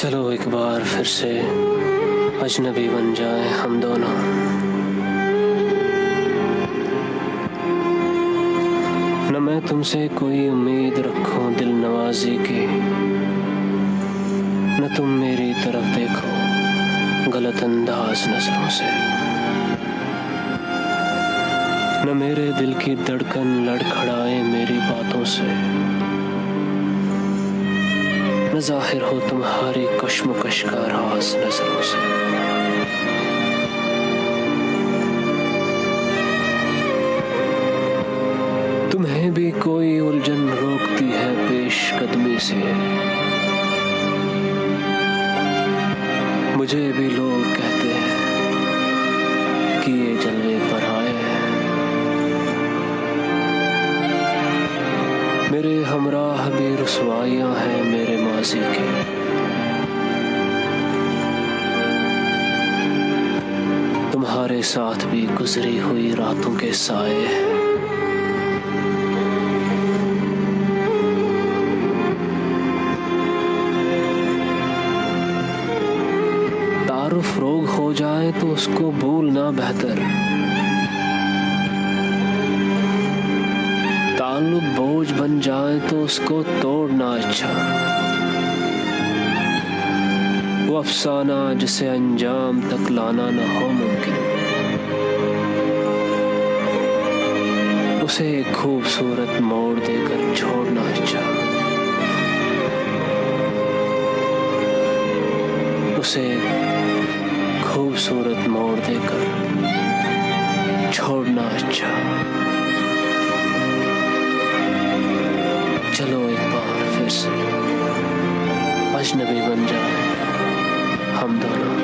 चलो एक बार फिर से अजनबी बन जाए हम दोनों। न मैं तुमसे कोई उम्मीद रखूं दिल नवाजी की, न तुम मेरी तरफ देखो गलत अंदाज नजरों से। न मेरे दिल की धड़कन लड़खड़ाए मेरी बातों से, न जाहिर हो तुम्हारी कश्मकश का राज नजरों से। तुम्हें भी कोई उलझन रोकती है पेश कदमी से, मुझे भी लोग कहते हैं कि ये जलवे पर आए हैं। मेरे हमराह भी रुसवाइयां हैं मेरे माजी के, तुम्हारे साथ भी गुजरी हुई रातों के साए हैं। तारुफ रोग हो जाए तो उसको भूलना बेहतर, ताल्लुक बोझ बन जाए तो उसको तोड़ना अच्छा। वो अफसाना जिसे अंजाम तक लाना न हो मुमकिन, उसे एक खूबसूरत मोड़ देकर छोड़ना अच्छा। उसे खूबसूरत मोड़ देकर छोड़ना अच्छा। चलो एक बार फिर से अजनबी बन जाए हम दोनों।